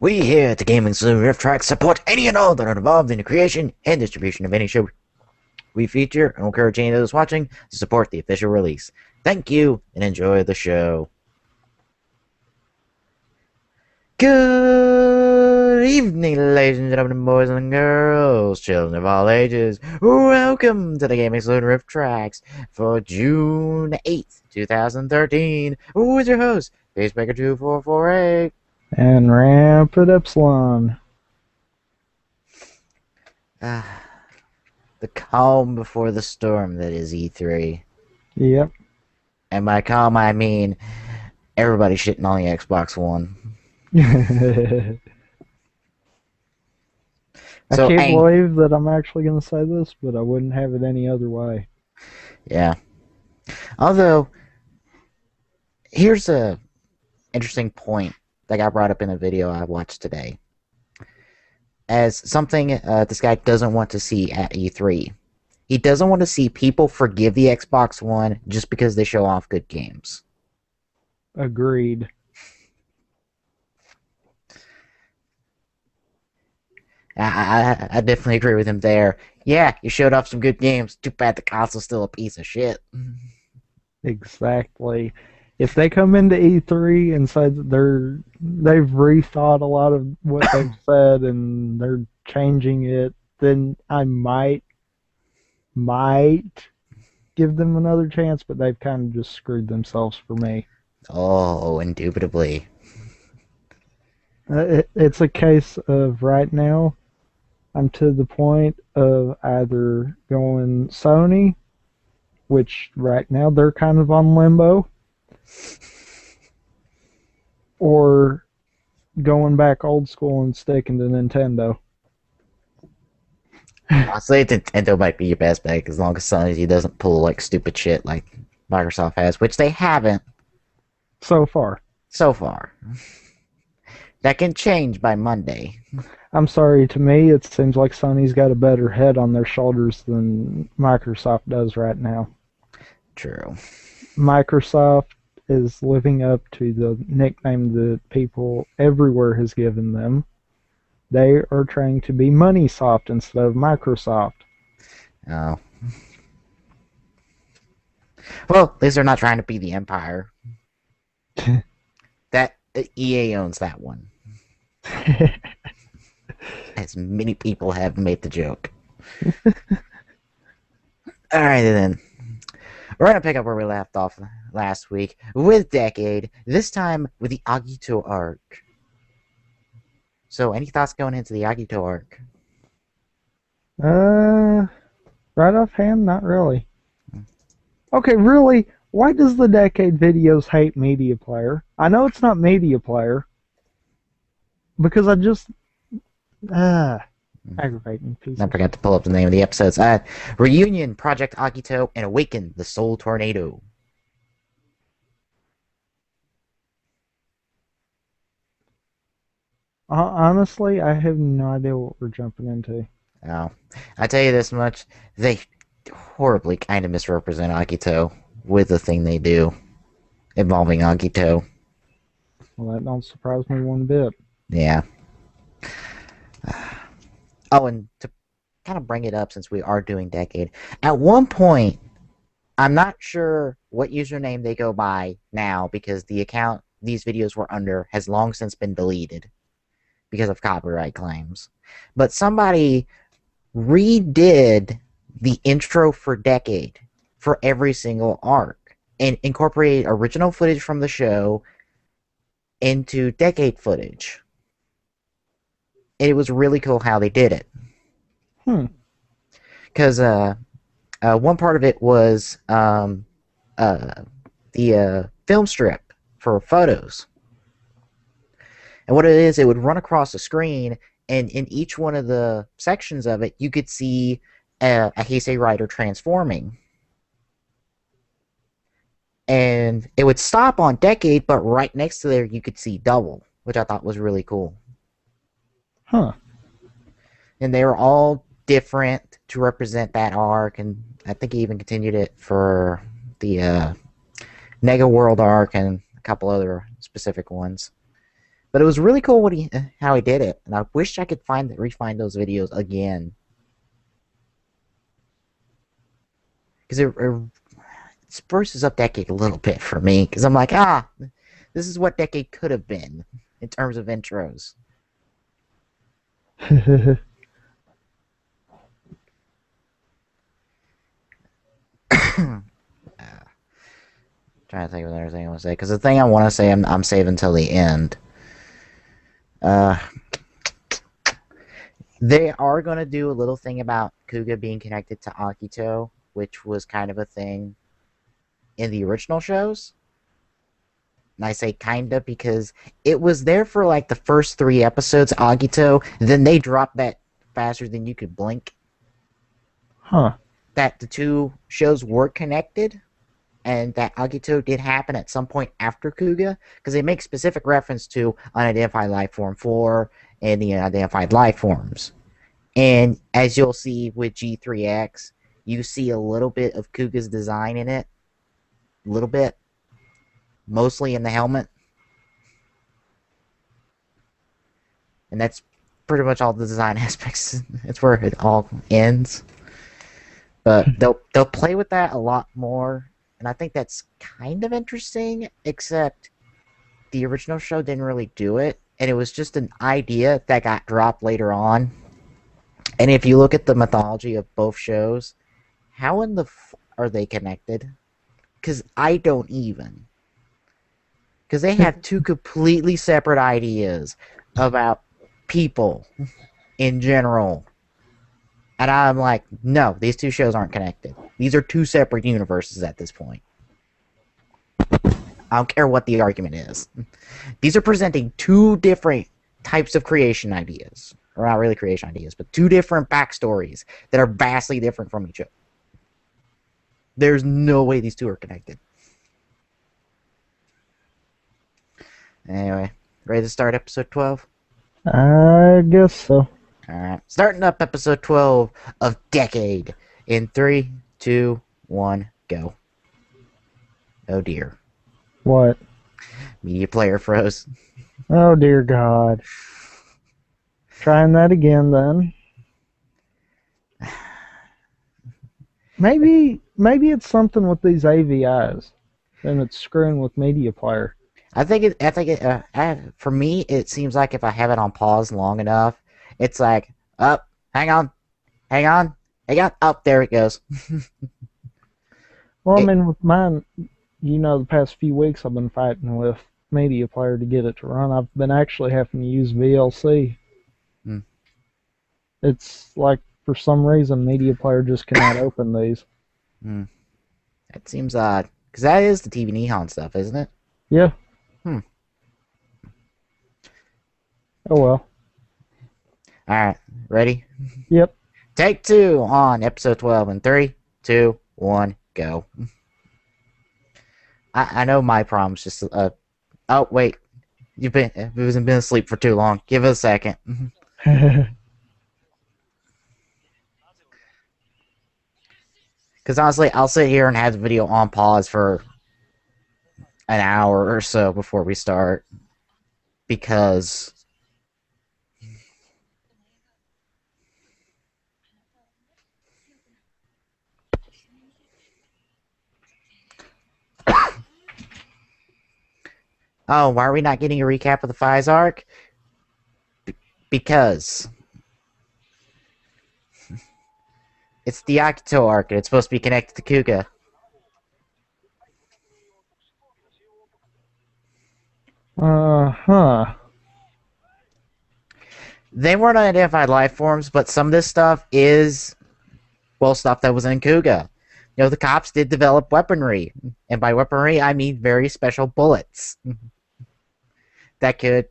We here at the Gaming Saloon Rift Track support any and all that are involved in the creation and distribution of any show we feature and encourage any of those watching to support the official release. Thank you and enjoy the show. Good evening, ladies and gentlemen, boys and girls, children of all ages. Welcome to the Gaming Saloon Rift Tracks for June 8th, 2013. With your host, Facemaker2448. And Rampant Epsilon. The calm before the storm that is E3. Yep. And by calm, I mean everybody shitting on the Xbox One. I So, can't hey, believe that I'm actually going to say this, but I wouldn't have it any other way. yeah. Although, here's a interesting point that got brought up in a video I watched today. As something this guy doesn't want to see at E3. He doesn't want to see people forgive the Xbox One just because they show off good games. Agreed. I definitely agree with him there. Yeah, you showed off some good games. Too bad the console's still a piece of shit. Exactly. If they come into E3 and say that they've rethought a lot of what they've said and they're changing it, then I might give them another chance, but they've kind of just screwed themselves for me. Oh, indubitably. It's a case of right now, I'm to the point of either going Sony, which right now they're kind of on limbo, or going back old school and sticking to Nintendo. Honestly, Nintendo might be your best bet as long as Sony doesn't pull like stupid shit like Microsoft has, which they haven't So far. so far. That can change by Monday. I'm sorry, to me it seems like Sony's got a better head on their shoulders than Microsoft does right now. True. Microsoft is living up to the nickname that people everywhere has given them. They are trying to be Moneysoft instead of Microsoft. Oh. Well, at least they're not trying to be the Empire. That EA owns that one. As many people have made the joke. Alright then. We're going to pick up where we left off last week with Decade, this time with the Agito arc. So, any thoughts going into the Agito arc? Right offhand, not really. Okay, really, why does the Decade videos hate Media Player? I know it's not Media Player, because I just... aggravating piece. I forgot to pull up the name of the episodes. Reunion, Project Agito, and Awaken, the Soul Tornado. Honestly, I have no idea what we're jumping into. Oh, I tell you this much, they horribly kind of misrepresent Agito with the thing they do involving Agito. Well, that don't surprise me one bit. Yeah. Oh, and to kind of bring it up since we are doing Decade, at one point, I'm not sure what username they go by now because the account these videos were under has long since been deleted because of copyright claims. But somebody redid the intro for Decade for every single arc and incorporated original footage from the show into Decade footage. And it was really cool how they did it. Because one part of it was the film strip for photos. And what it is, it would run across the screen, and in each one of the sections of it, you could see a Heisei Rider transforming. And it would stop on Decade, but right next to there, you could see Double, which I thought was really cool. Huh. And they were all different to represent that arc, and I think he even continued it for the Nega World arc and a couple other specific ones. But it was really cool how he did it, and I wish I could refind those videos again because it spruces up Decade a little bit for me because I'm like, this is what Decade could have been in terms of intros. Trying to think of another thing I want to say because the thing I want to say I'm saving till the end. Uh, they are going to do a little thing about Kuga being connected to Akito, which was kind of a thing in the original shows. And I say kinda because it was there for like the first 3 episodes, Agito, then they dropped that faster than you could blink. Huh. That the two shows were connected, and that Agito did happen at some point after Kuga, because they make specific reference to Unidentified Life Form 4 and the Unidentified Life Forms. And as you'll see with G3X, you see a little bit of Kuga's design in it. A little bit. Mostly in the helmet. And that's pretty much all the design aspects. It's where it all ends. But they'll play with that a lot more, and I think that's kind of interesting, except the original show didn't really do it, and it was just an idea that got dropped later on. And if you look at the mythology of both shows, how in the are they connected? Because I don't even. Because they have two completely separate ideas about people in general. And I'm like, no, these two shows aren't connected. These are two separate universes at this point. I don't care what the argument is. These are presenting two different types of creation ideas. Or not really creation ideas, but two different backstories that are vastly different from each other. There's no way these two are connected. Anyway, ready to start episode 12? I guess so. Alright, starting up episode 12 of Decade in 3, 2, 1, go. Oh dear. What? Media player froze. Oh dear God. Trying that again then. Maybe it's something with these AVIs, and it's screwing with Media Player. For me, it seems like if I have it on pause long enough, it's like, up, hang on, up, there it goes. Well, I mean, with mine, the past few weeks I've been fighting with Media Player to get it to run. I've been actually having to use VLC. It's like, for some reason, Media Player just cannot open these. That seems odd. Because that is the TV Nihon stuff, isn't it? Yeah. Oh well. Alright, ready? Yep. Take 2 on episode 12 in 3, 2, 1, go. I know my problem's just oh wait. You've been asleep for too long. Give it a second. Because honestly, I'll sit here and have the video on pause for an hour or so before we start. Because oh, why are we not getting a recap of the Fize arc? Because it's the Akito arc, and it's supposed to be connected to Kuga. Huh. They weren't identified life forms, but some of this stuff is, well, stuff that was in Kuga. The cops did develop weaponry, and by weaponry, I mean very special bullets that could,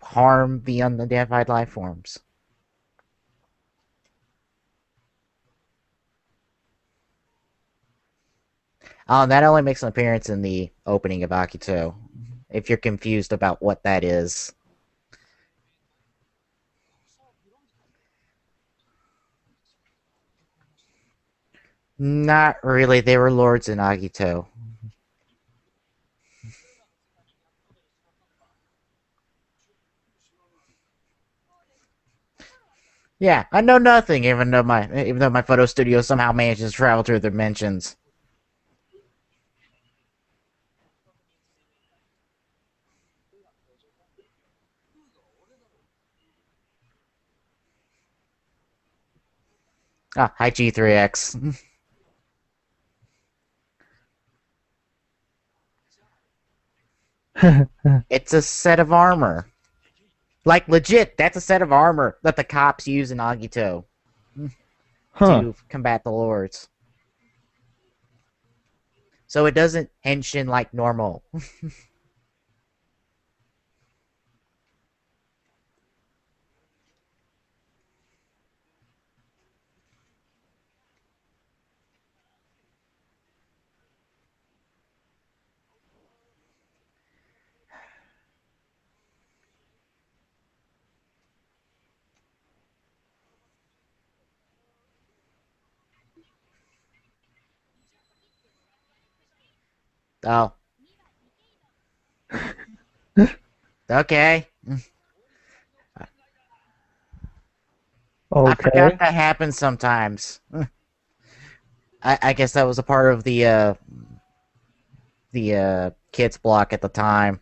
harm the unidentified life forms. That only makes an appearance in the opening of Akito, if you're confused about what that is. Not really, they were lords in Akito. Yeah, I know nothing, even though my photo studio somehow manages to travel through the dimensions. Ah, hi G3X. It's a set of armor. Like legit, that's a set of armor that the cops use in Agito Huh. to combat the lords. So it doesn't henshin like normal. Oh, okay. I forgot Okay. that happens sometimes. I guess that was a part of the kids block at the time.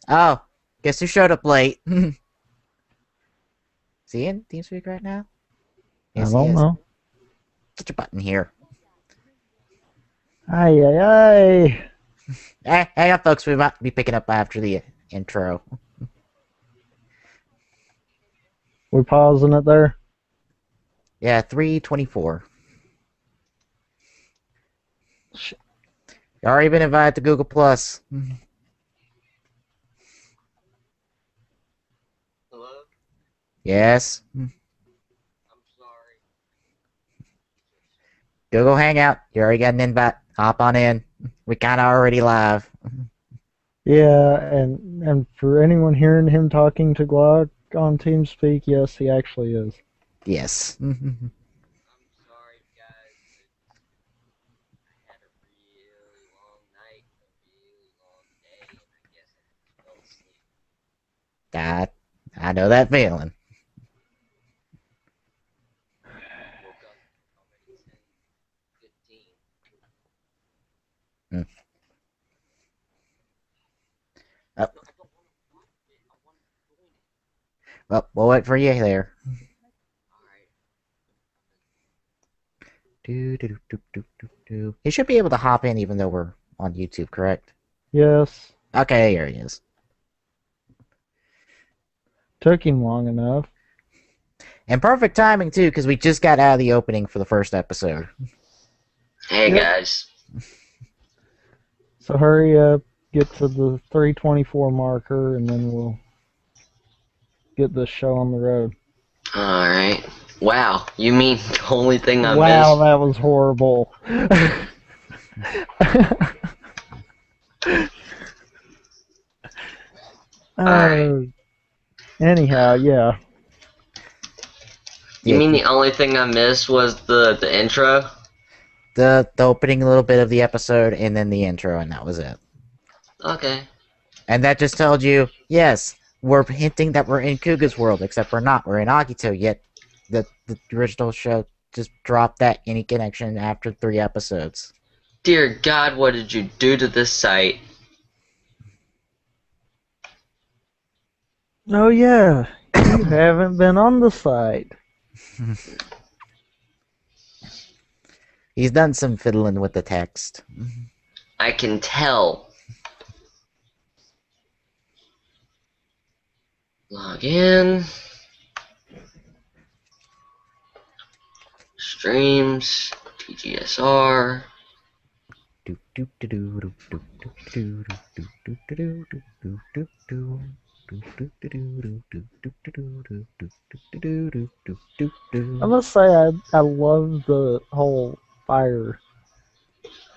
Oh, guess who showed up late? Is he in TeamSpeak right now? I Yes, he don't is. know. Get your button here. Ay, ay, ay. Hang on, folks. We might be picking up after the intro. We pausing it there? Yeah, 3:24. You already been invited to Google Plus. Hello? Yes. I'm sorry. Google Hangout. You already got an invite. Hop on in. We kind of already live. Yeah, and for anyone hearing him talking to Glock on TeamSpeak, yes, he actually is. Yes. I'm sorry, guys. I had a really long night, a really long day, and I guess I just fell asleep. I, I know that feeling. Woke up already 10:15. Mm. Oh, No, I don't want to watch it. I want to join it. well, we'll wait for you there. Alright. Do, do, do, do, do, do, do. He should be able to hop in even though we're on YouTube, correct? Yes, Okay, here he is. took him long enough. And perfect timing, too, because we just got out of the opening for the first episode. Hey, Yep. guys. So hurry up, get to the 324 marker, and then we'll get this show on the road. Alright. Wow, you mean the only thing I Wow, missed? that was horrible. Alright. uh, anyhow, yeah. You Yeah, mean the only thing I missed was the intro? the opening little bit of the episode and then the intro, and that was it. Okay. And that just told you, yes, we're hinting that we're in Kuga's world, except we're not. We're in Agito, yet the original show just dropped that any connection after 3 episodes. Dear God, what did you do to this site? Oh, yeah. You haven't been on the site. He's done some fiddling with the text. I can tell. Log in. Streams. TGSR. I must say, I love the whole fire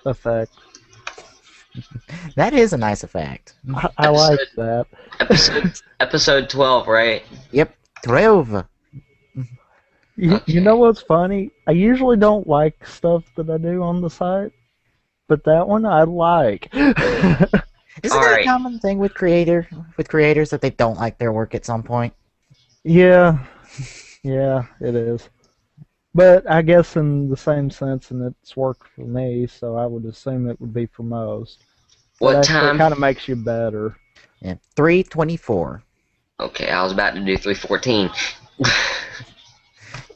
effect. That is a nice effect. I like that. Episode 12, right? Yep, 12. You know what's funny? I usually don't like stuff that I do on the site, but that one I like. Isn't that a Alright. common thing with creators that they don't like their work at some point? Yeah, yeah, it is. But I guess in the same sense, and it's worked for me, so I would assume it would be for most. So it What actually time? kind of makes you better. Yeah, 3:24. Okay, I was about to do 3:14.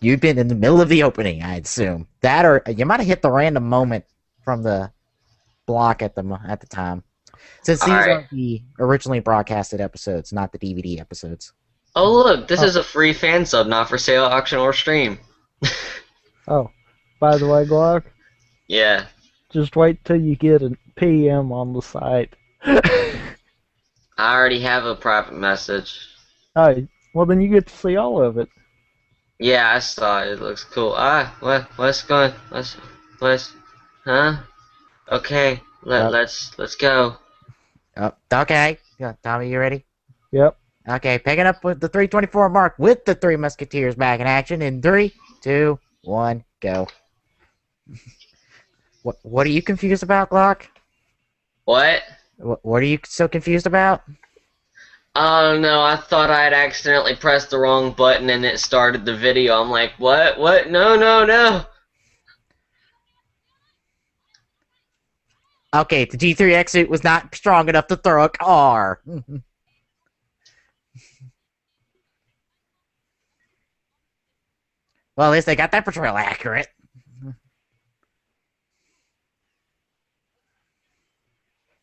You've been in the middle of the opening, I assume. That or you might have hit the random moment from the block at the time. Since All these right. are the originally broadcasted episodes, not the DVD episodes. Oh, look, this Oh, is a free fan sub, not for sale, auction, or stream. oh. By the way, Glock, Yeah. just wait till you get a PM on the site. I already have a private message. Oh, well then you get to see all of it. Yeah, I saw it. It looks cool. What's going? What's, huh? Okay, Oh, let's go. oh, okay. Yeah, Tommy, you ready? Yep. Okay, picking up with the 3:24 mark with the Three Musketeers back in action in 3, 2, 1, go. What are you confused about, Glock? What? What are you so confused about? Oh no, I thought I had accidentally pressed the wrong button and it started the video. I'm like, what? What? No, no, no. Okay, the G3X suit was not strong enough to throw a car. Well, at least they got that portrayal accurate.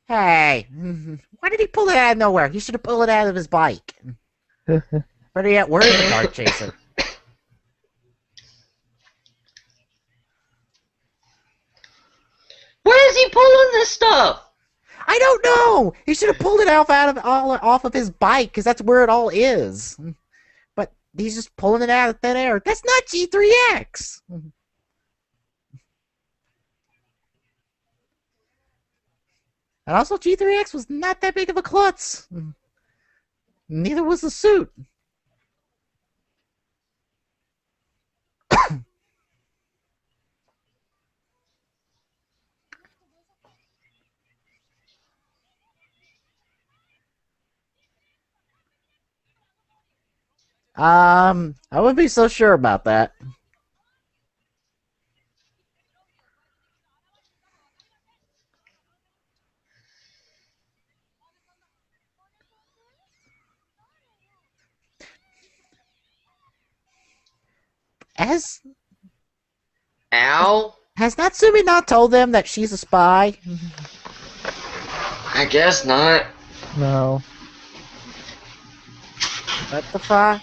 Hey, why did he pull it out of nowhere? He should have pulled it out of his bike. Better yet, where is the Dark Chaser? Where is he pulling this stuff? I don't know. He should have pulled it off of his bike because that's where it all is. But he's just pulling it out of thin air. That's not G3X. And also, G3X was not that big of a klutz. Neither was the suit. I wouldn't be so sure about that. Has Ow. has Natsumi not told them that she's a spy? I guess not. No. What the fuck?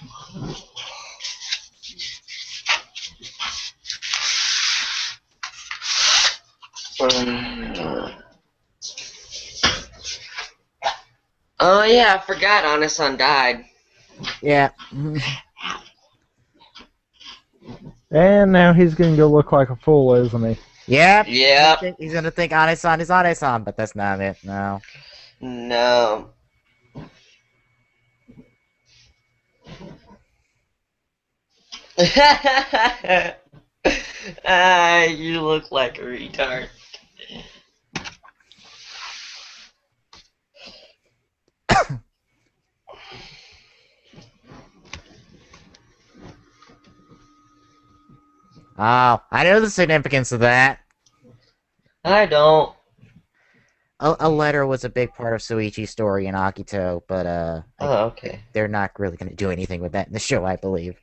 Oh yeah, I forgot Anasan died. Yeah. And now he's gonna go look like a fool, isn't he? Yep. Yep. He's gonna think Ane-san is Ane-san, but that's not it. No. No. Ah, you look like a retard. Oh, I know the significance of that. I don't. A letter was a big part of Suichi's story in Akito, but Oh, okay. they're not really going to do anything with that in the show, I believe.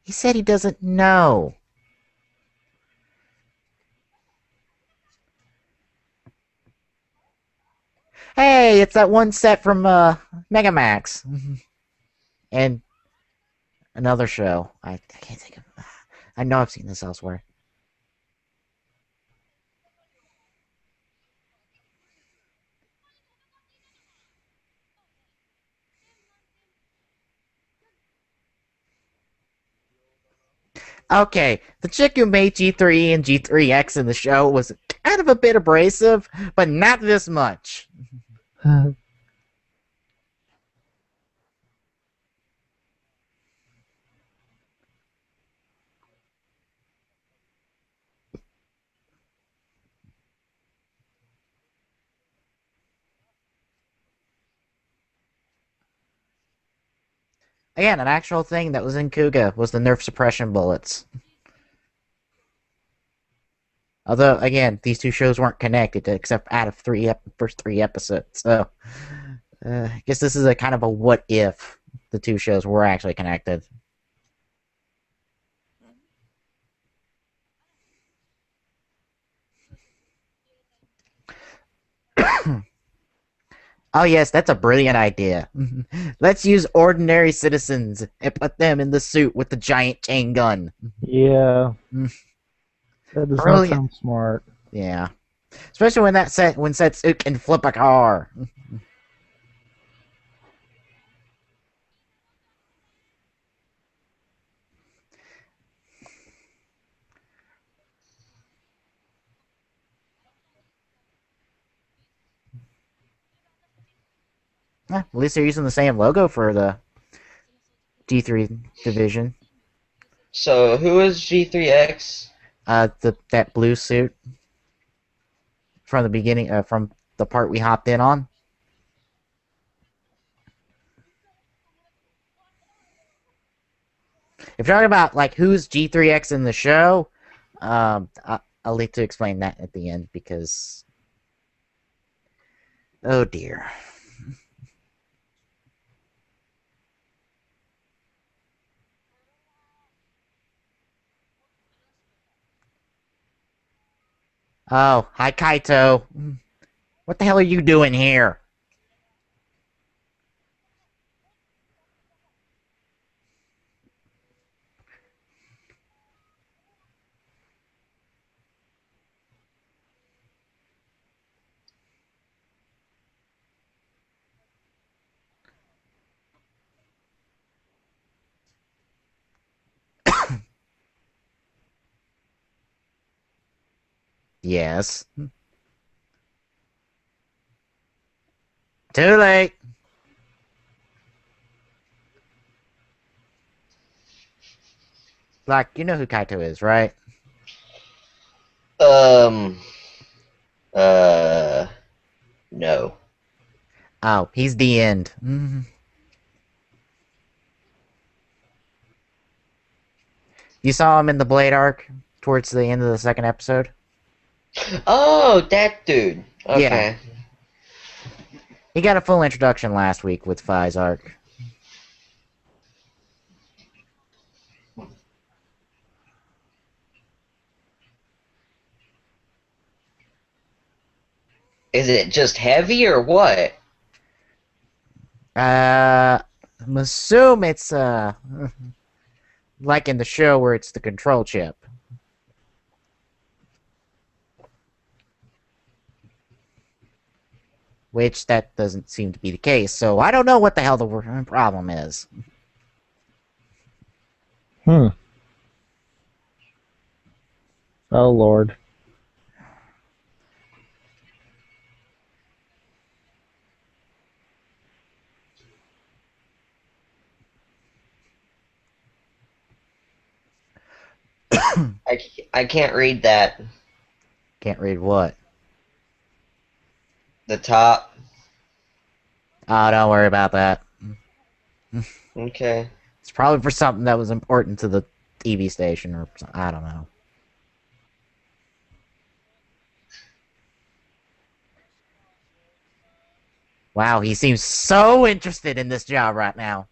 He said he doesn't know. Hey, it's that one set from Megamax and another show. I can't think of. I know I've seen this elsewhere. Okay, the chick who made G3 and G3X in the show was kind of a bit abrasive, but not this much. Again, an actual thing that was in Kuga was the nerf suppression bullets. Although, again, these two shows weren't connected except out of first three episodes. So, I guess this is a kind of a what if the two shows were actually connected. Oh yes, that's a brilliant idea. Let's use ordinary citizens and put them in the suit with the giant chain gun. Yeah, that does not Brilliant. sound smart. Yeah. Especially when Setsuke can flip a car. At least they're using the same logo for the G3 division. So who is G3X? That blue suit from the beginning, from the part we hopped in on. If you're talking about like who's G3X in the show, I'll need to explain that at the end because oh dear. Oh, hi Kaito. What the hell are you doing here? Yes. Too late. Like, you know who Kaito is, right? Um. Uh. No. Oh, he's the end. You saw him in the Blade arc towards the end of the second episode? Oh, that dude. Yeah. Okay. He got a full introduction last week with Fi's arc. Is it just heavy or what? I'm assume it's like in the show where it's the control chip. Which that doesn't seem to be the case, so I don't know what the hell the problem is. Hmm. Oh Lord. I can't read that. Can't read what? The top. Oh, don't worry about that. Okay. It's probably for something that was important to the TV station, or I don't know. Wow, he seems so interested in this job right now.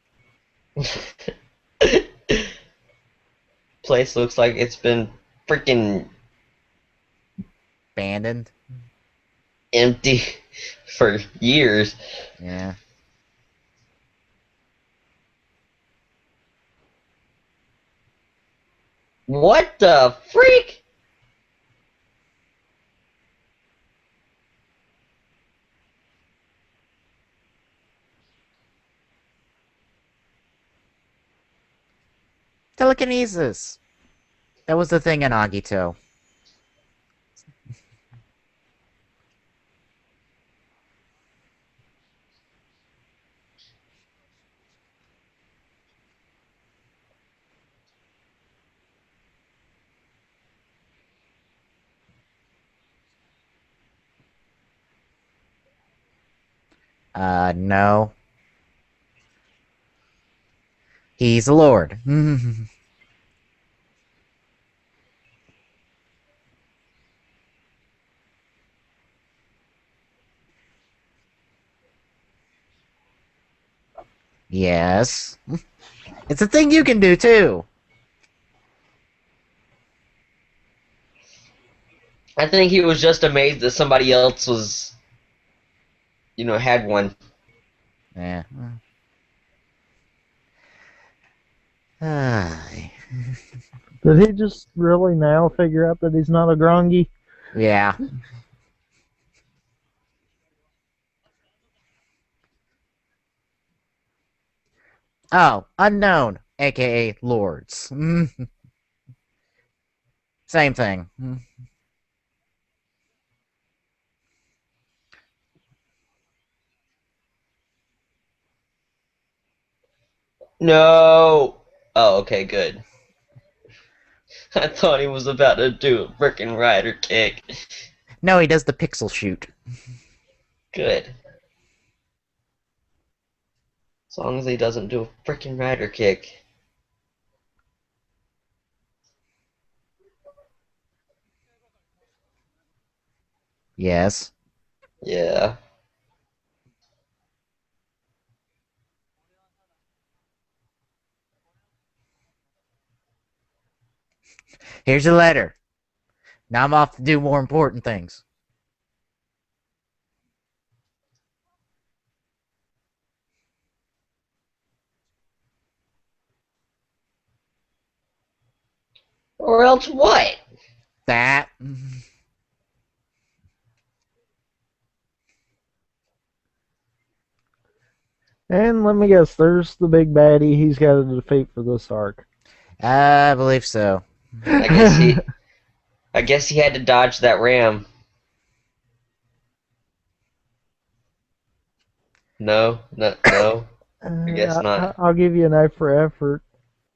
Place looks like it's been freaking Abandoned. empty for years. Yeah. What the freak? Telekinesis. That was the thing in Agito. No. He's a lord. Yes. It's a thing you can do too. I think he was just amazed that somebody else was, had one. Yeah. Ah, Did he just really now figure out that he's not a Grongi? yeah. Oh, unknown, aka lords. Same thing. No. Oh, okay, good. I thought he was about to do a frickin' rider kick. No, he does the pixel shoot. Good. As long as he doesn't do a frickin' rider kick. Yes. Yeah. Here's your letter. Now I'm off to do more important things. Or else what? That. And let me guess, there's the big baddie he's got to defeat for this arc. I believe so. I guess he I guess he had to dodge that ram. No, no, no. I guess not. I'll give you an A for effort.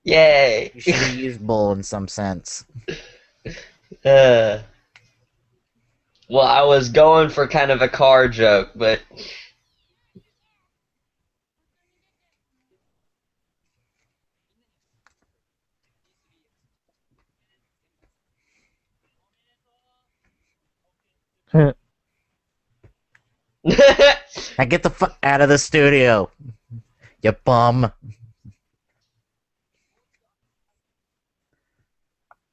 Yay! You should have used bull in some sense. uh, well, I was going for kind of a car joke, but Now get the fuck out of the studio, you bum.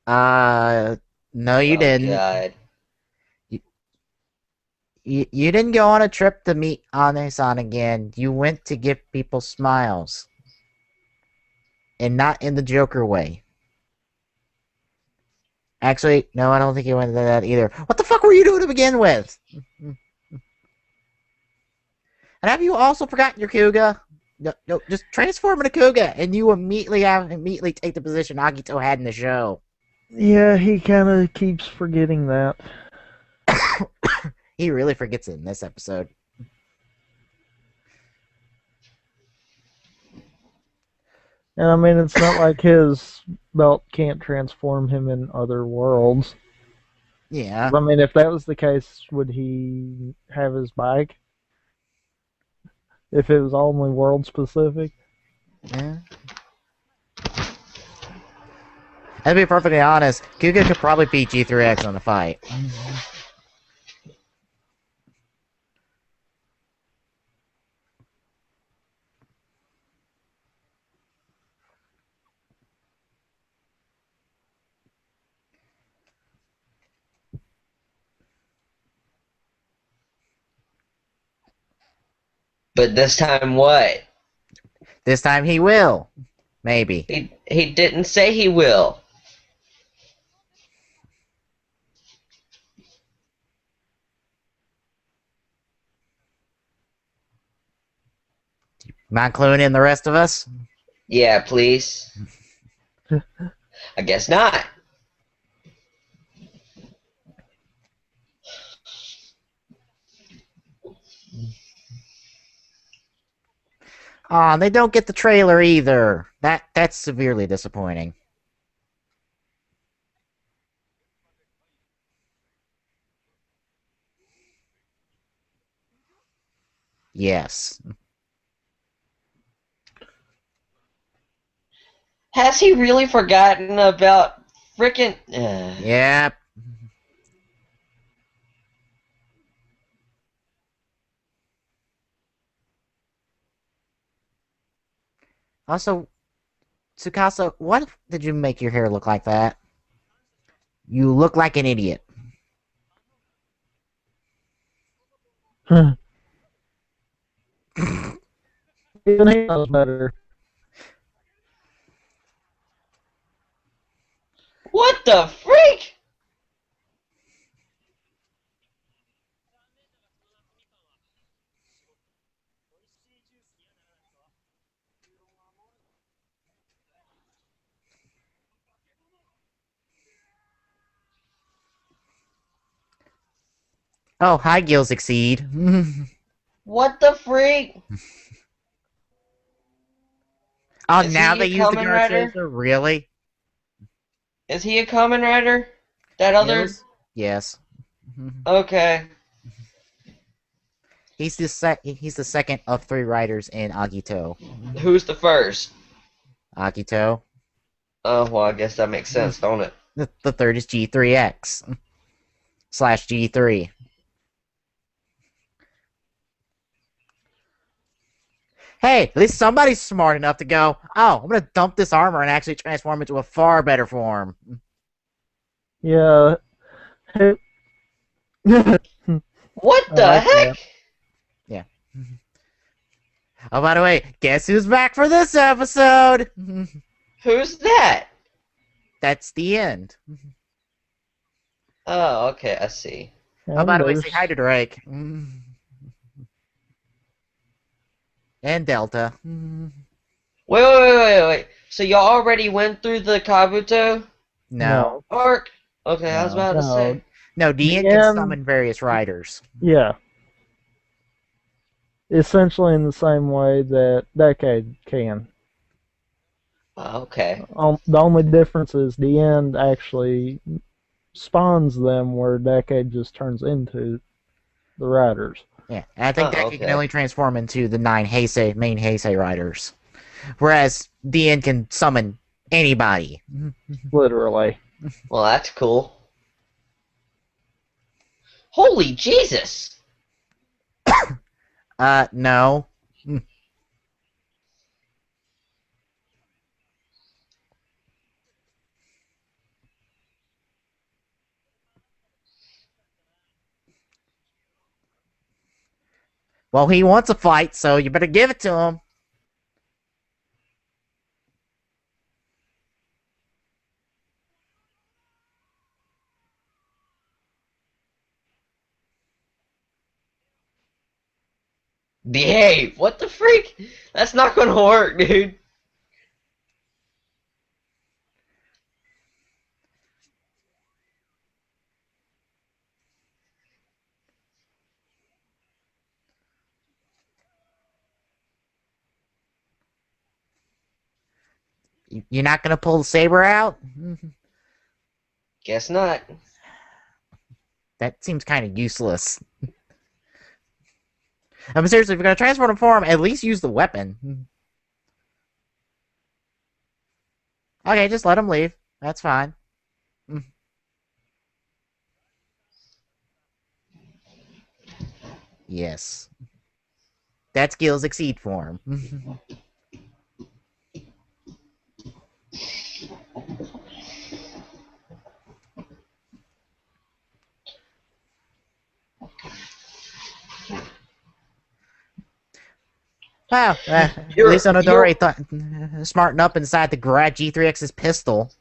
Uh, no, you oh didn't. god. You didn't go on a trip to meet Ane-san again. You went to give people smiles. And not in the Joker way. Actually, no, I don't think you went to that either. What the fuck were you doing to begin with? And have you also forgotten your Kuga? No, no, just transform into Kuga, and you immediately take the position Agito had in the show. Yeah, he kind of keeps forgetting that. He really forgets it in this episode. And I mean, it's not like his belt can't transform him in other worlds. Yeah. I mean, if that was the case, would he have his bike? If it was only world specific? Yeah. And to be perfectly honest, Kuga could probably beat G3X on a fight. But this time what? This time he will. Maybe. He didn't say he will. Mind cluing in the rest of us? Yeah, please. I guess not. Aw, they don't get the trailer either. That's severely disappointing. Yes. Has he really forgotten about frickin'? Yep. Also, Tsukasa, what did you make your hair look like that? You look like an idiot. Even he knows better. What the freak? Oh, hi, Gills Exceed. What the freak? Oh, Is now he they a use the Kamen guard Rider? chaser? Really? Is he a Kamen Rider? That other? Gills? Yes. Okay. He's the second of three riders in Agito. Who's the first? Agito. Oh, well, I guess that makes sense, don't it? The third is G3X slash G3. Hey, at least somebody's smart enough to go, oh, I'm going to dump this armor and actually transform into a far better form. Yeah. I What the like that. heck? Yeah. Oh, by the way, guess who's back for this episode? Who's that? That's the end. Oh, okay, I see. Oh, by And the way, there's say hi to Drake. And Delta. Wait. So y'all already went through the Kabuto No. no, arc? Okay, I was No. about to no. say. No, The Dean can end. summon various riders. Yeah, essentially in the same way that Decade can. Okay. The only difference is the end actually spawns them, where Decade just turns into the riders. Yeah, and I think that can Okay. only transform into the nine Heisei, main Heisei riders. Whereas Dean can summon anybody. Literally. Well, that's cool. Holy Jesus! No. Well, he wants a fight, so you better give it to him. Behave! What the freak? That's not gonna work, dude. You're not gonna pull the saber out? Guess not. That seems kind of useless. I mean, seriously, if you're gonna transform form, at least use the weapon. Okay, just let him leave. That's fine. Yes. That's Gil's Exceed form. Wow, at least You're Onodori thought smarten up and decided to grab G3X's pistol.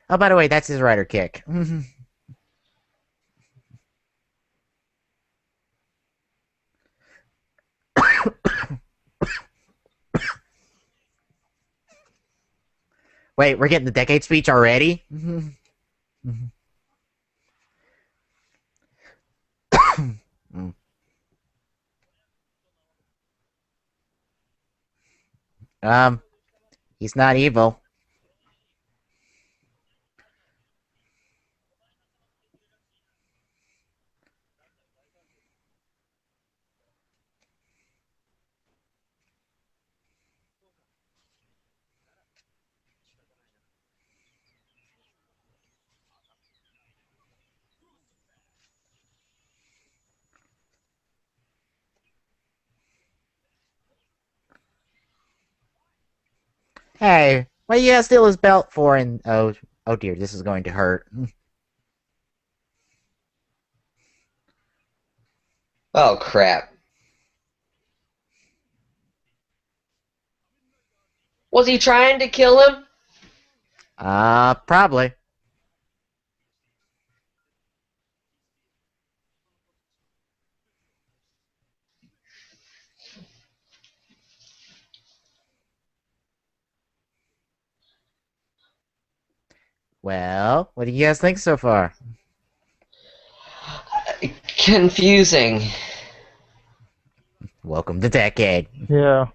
Oh, by the way, that's his rider kick. Wait, we're getting the decade speech already? um, he's not evil. Hey, what do you gotta steal his belt for? And oh dear, this is going to hurt. Oh crap. Was he trying to kill him? Probably. Well, what do you guys think so far? Confusing. Welcome to Decade. Yeah.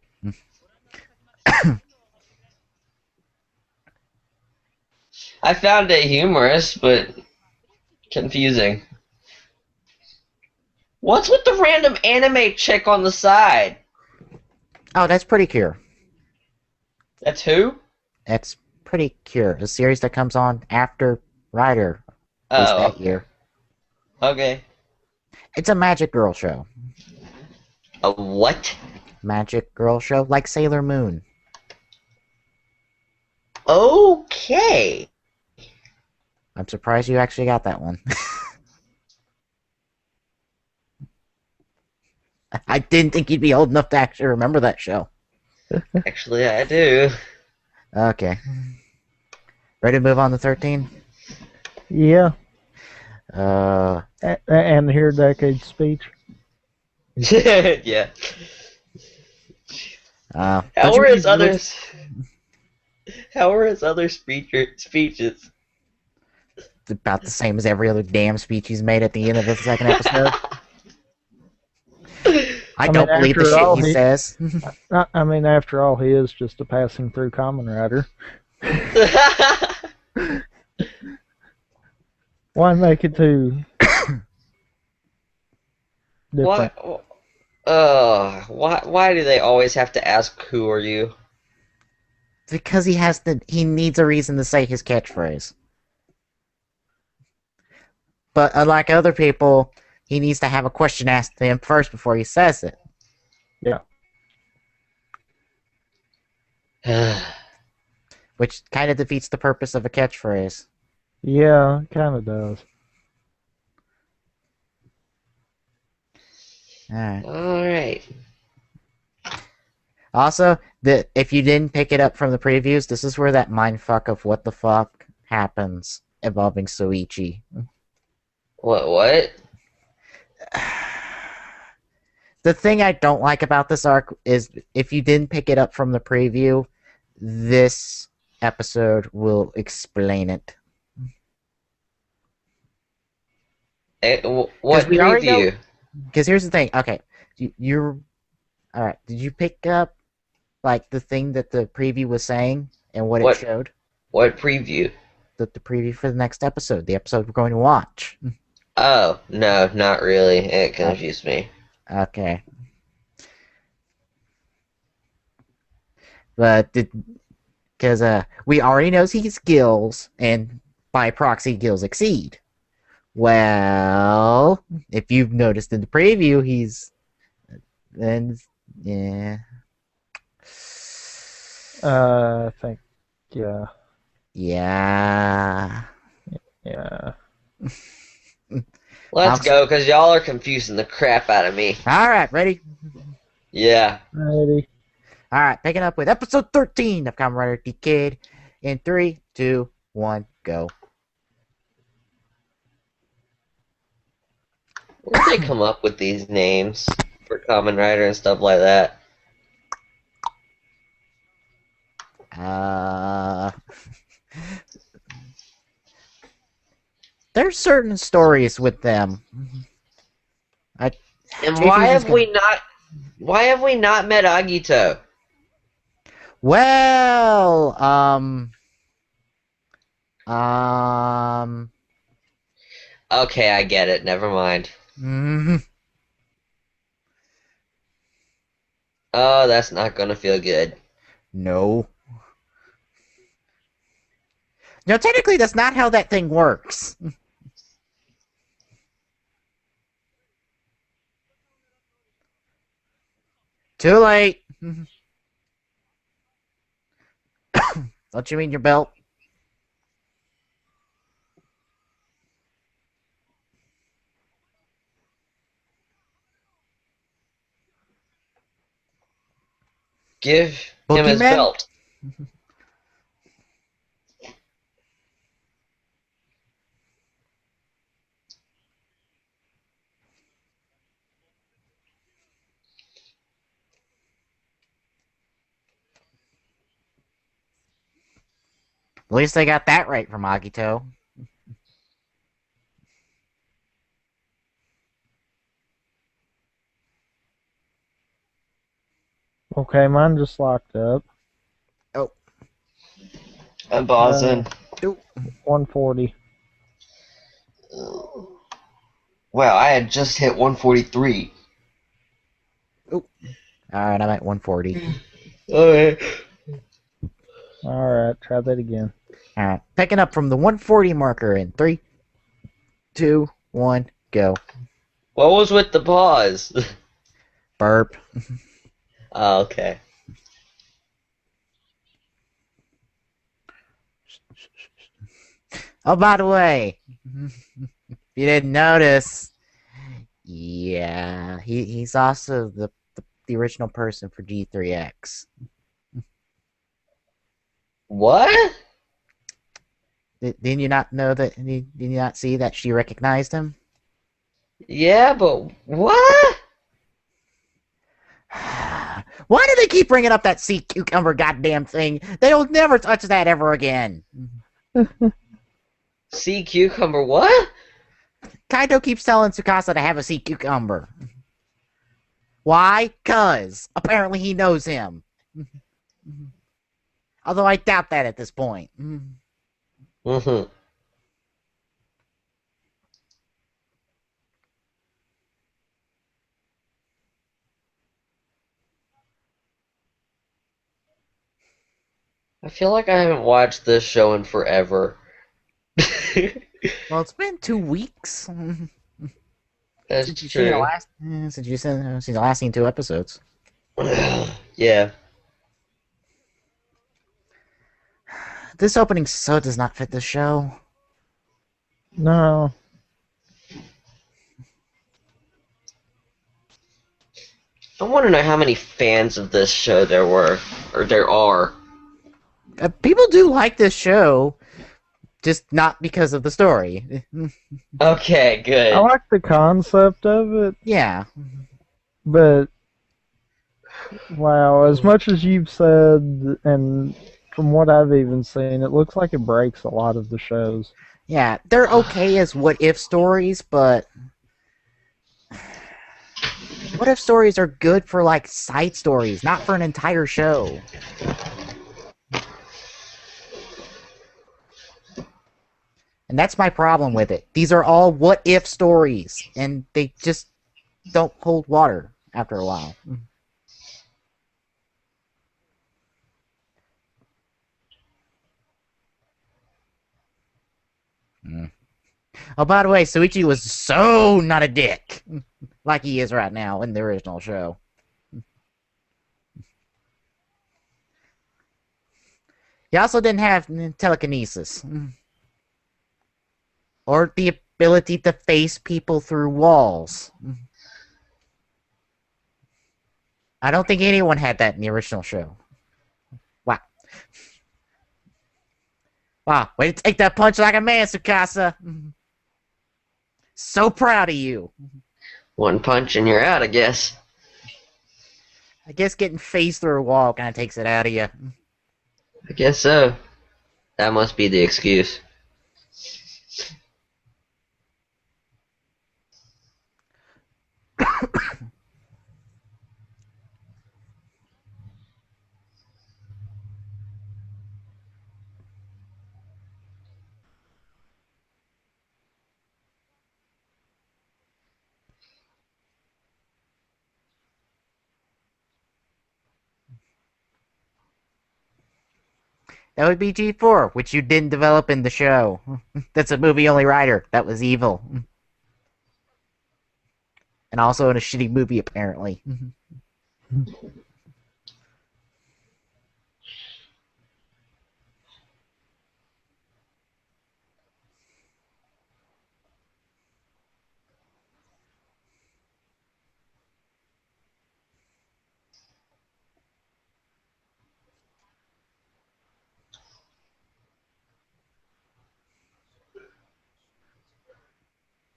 I found it humorous, but confusing. What's with the random anime chick on the side? Oh, that's Pretty Cure. That's who? That's Pretty Cure, a series that comes on after Rider, at least Oh, that year. okay. It's a magic girl show. A what? Magic girl show, like Sailor Moon. Okay. I'm surprised you actually got that one. I didn't think you'd be old enough to actually remember that show. Actually, I do. Okay. Ready to move on to 13? Yeah. Uh, And hear Decade's speech. Yeah. don't How you were read his others? How were his other speeches? about the same as every other damn speech he's made at the end of the second episode? I don't believe the after shit all, he says. I mean, after all, he is just a passing through Kamen Rider. Why make it too different? why do they always have to ask who are you? Because he needs a reason to say his catchphrase. But unlike other people, he needs to have a question asked to him first before he says it. Yeah. Which kind of defeats the purpose of a catchphrase. Yeah, it kind of does. Alright. Alright. Also, if you didn't pick it up from the previews, this is where that mindfuck of what the fuck happens involving Soichi. What? The thing I don't like about this arc is if you didn't pick it up from the preview, this episode will explain it. What we already know- preview? Because here's the thing. Okay, you're all right. Did you pick up like the thing that the preview was saying and what it showed? What preview? The preview for the next episode, the episode we're going to watch. Oh, no, not really. It confused me. Okay. But because we already know he's gills, and by proxy, gills exceed. Well, if you've noticed in the preview, then yeah. I think, yeah. Yeah. Yeah. Let's go, because y'all are confusing the crap out of me. Alright, ready? Yeah. Ready. Alright, picking up with episode 13 of Kamen Rider Decade in 3, 2, 1, go. Where did they come up with these names for Kamen Rider and stuff like that? There's certain stories with them. And why have we not met Agito? Well, Okay, I get it. Never mind. Oh, that's not gonna feel good. No. No, technically that's not how that thing works. Too late. Don't you mean your belt? Give him his Boogeyman? belt. At least they got that right from Agito. Okay, mine just locked up. Oh. I'm buzzing. 140. Wow, I had just hit 143. Oh. Alright, I'm at 140. Okay. Alright, try that again. Alright, picking up from the 140 marker in 3, 2, 1, go. What was with the pause? Burp. Oh, okay. Oh, by the way, if you didn't notice, yeah, he's also the original person for G3X. What? Didn't you not know that? Did you not see that she recognized him? Yeah, but what? Why do they keep bringing up that sea cucumber goddamn thing? They'll never touch that ever again. Sea cucumber, what? Kaido keeps telling Tsukasa to have a sea cucumber. Why? 'Cause apparently he knows him. Although I doubt that at this point. Mm-hmm. I feel like I haven't watched this show in forever. Well, it's been 2 weeks That's since you've seen the true. last seen the last 2 episodes. Yeah. This opening so does not fit the show. No. I want to know how many fans of this show there were, or there are. People do like this show, just not because of the story. Okay, I good. like the concept of it, Yeah. but wow, as much as you've said, and from what I've even seen, it looks like it breaks a lot of the shows. Yeah, they're okay as what-if stories, but what-if stories are good for, like, side stories, not for an entire show. And that's my problem with it. These are all what-if stories, and they just don't hold water after a while. Mm. Oh, by the way, Suichi was so not a dick, like he is right now in the original show. He also didn't have telekinesis, or the ability to face people through walls. I don't think anyone had that in the original show. Wow. Wow, way to take that punch like a man, Tsukasa. So proud of you. One punch and you're out, I guess. I guess getting phased through a wall kind of takes it out of you. I guess so. That must be the excuse. That would be G4, which you didn't develop in the show. That's a movie-only writer. That was evil. And also in a shitty movie, apparently.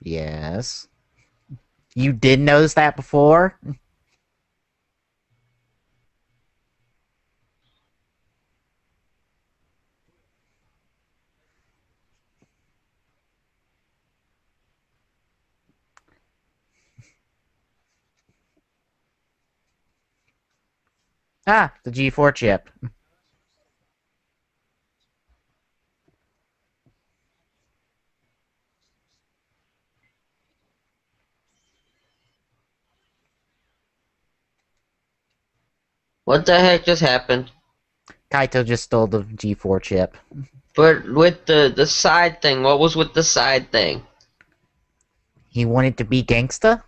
Yes. You did notice that before? Ah, the G4 chip. What the heck just happened? Kaito just stole the G4 chip. But with the side thing, what was with the side thing? He wanted to be gangsta?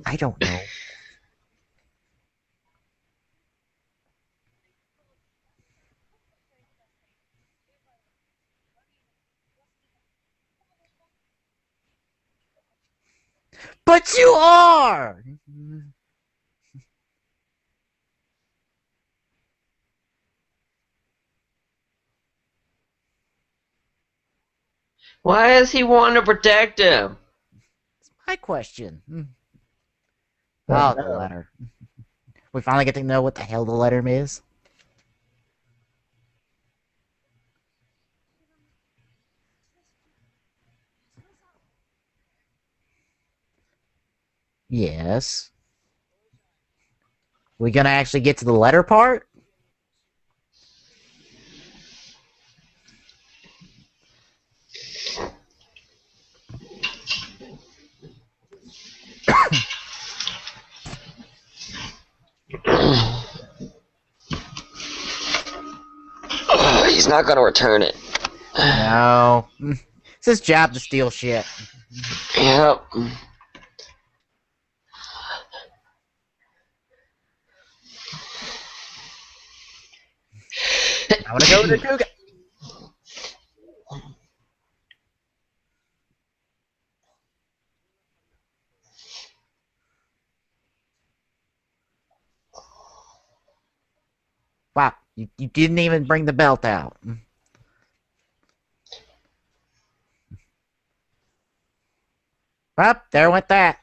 I don't know. But you are! Why does he want to protect him? It's my question. Don't Oh, the know. letter. We finally get to know what the hell the letter is. Yes. We gonna actually get to the letter part? He's not gonna return it. No. It's his job to steal shit. Yep. I wanna go to Kuga. Wow, you didn't even bring the belt out. Well, there went that.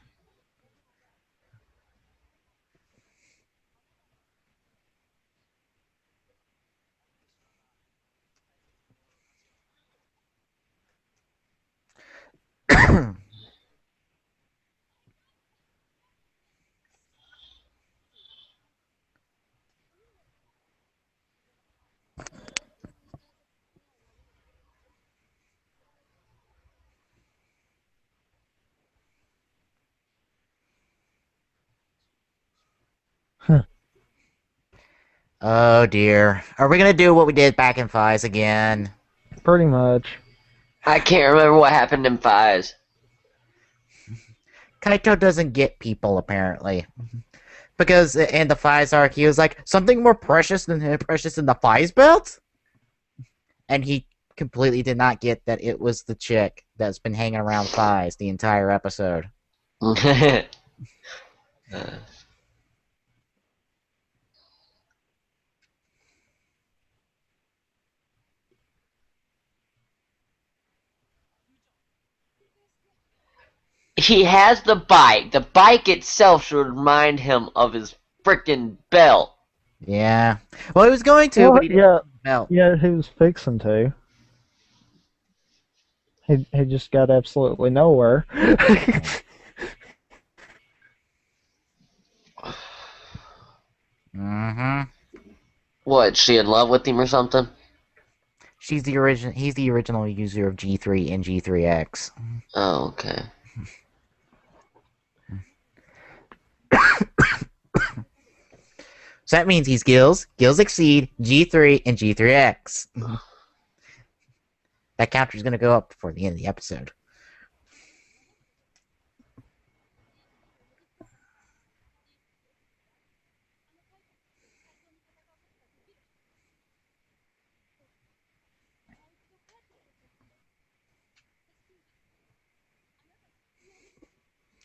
Huh, Oh dear. Are we gonna do what we did back in Fies again? pretty much. I can't remember what happened in Fives. Kaito doesn't get people, apparently. Because in the Fies arc, he was like, something more precious than the Fies belt? And he completely did not get that it was the chick that's been hanging around Fies the entire episode. He has the bike. The bike itself should remind him of his freaking belt. Yeah. Well, he was going to, Well, but he didn't yeah, get the belt. yeah, he was fixing to. He just got absolutely nowhere. Mm-hmm. What, she in love with him or something? He's the original user of G3 and G3X. Oh, okay. So that means he's Gills, Gills Exceed, G3, and G3X. That counter's gonna go up before the end of the episode.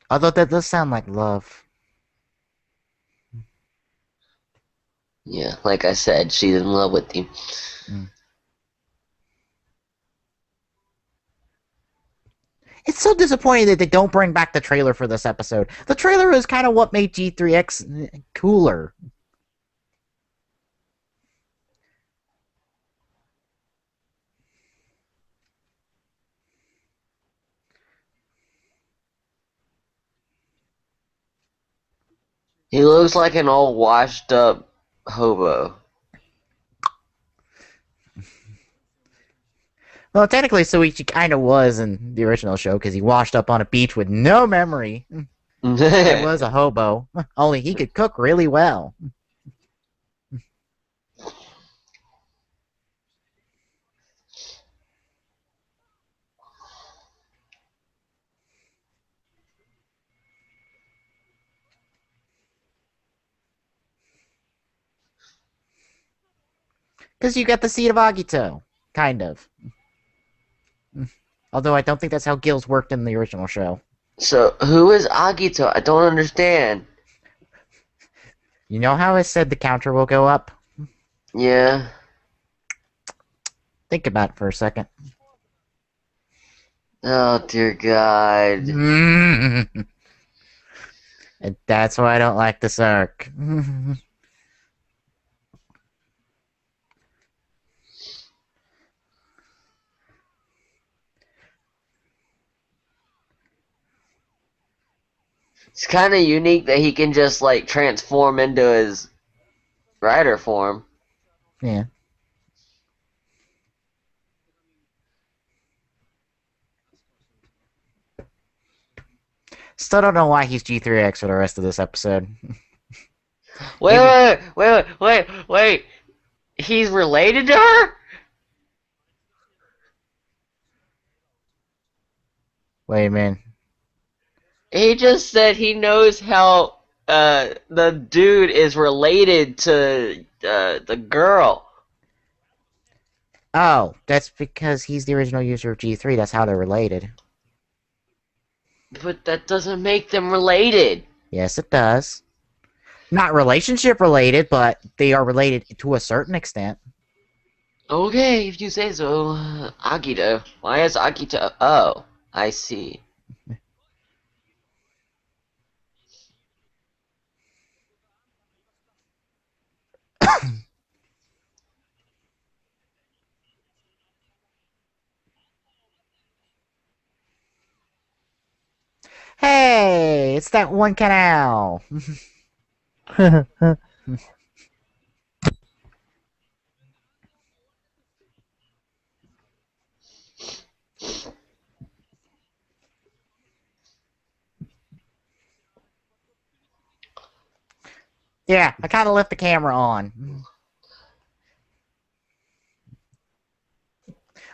Although that does sound like love. Yeah, like I said, she's in love with him. Mm. It's so disappointing that they don't bring back the trailer for this episode. The trailer is kind of what made G3X cooler. He looks like an old washed up hobo. Well, technically, Soichi kind of was in the original show because he washed up on a beach with no memory and was a hobo. Only he could cook really well. Because you got the seed of Agito. Kind of. Although I don't think that's how gills worked in the original show. So, who is Agito? I don't understand. You know how I said the counter will go up? Yeah. Think about it for a second. Oh, dear God. And that's why I don't like this arc. It's kind of unique that he can just, like, transform into his rider form. Yeah. Still don't know why he's G3X for the rest of this episode. Wait. He's related to her? Wait a minute. He just said he knows how the dude is related to the girl. Oh, that's because he's the original user of G3. That's how they're related. But that doesn't make them related. Yes, it does. Not relationship related, but they are related to a certain extent. Okay, if you say so. Agito. Why is Agito? Oh, I see. Hey, it's that one canal. Yeah, I kind of left the camera on.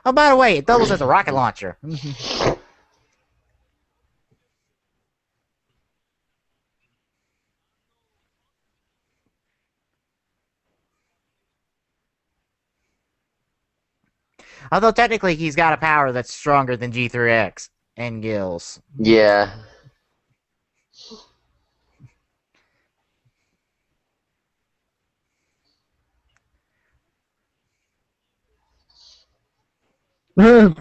Oh, by the way, it doubles as a rocket launcher. Although technically he's got a power that's stronger than G3X and gills. Yeah. God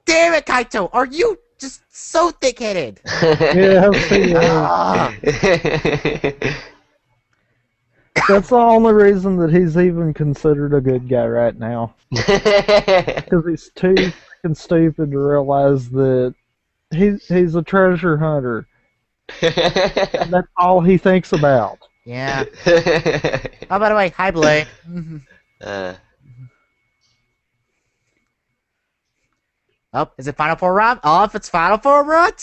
damn it, Kaito! Are you just so thick-headed? Yeah, Ah. that's the only reason that he's even considered a good guy right now. Because he's too freaking stupid to realize that he's a treasure hunter. And that's all he thinks about. Yeah. Oh, by the way, hi, Blade. Oh, is it Final Four Rob? Oh, if it's Final Four Rob,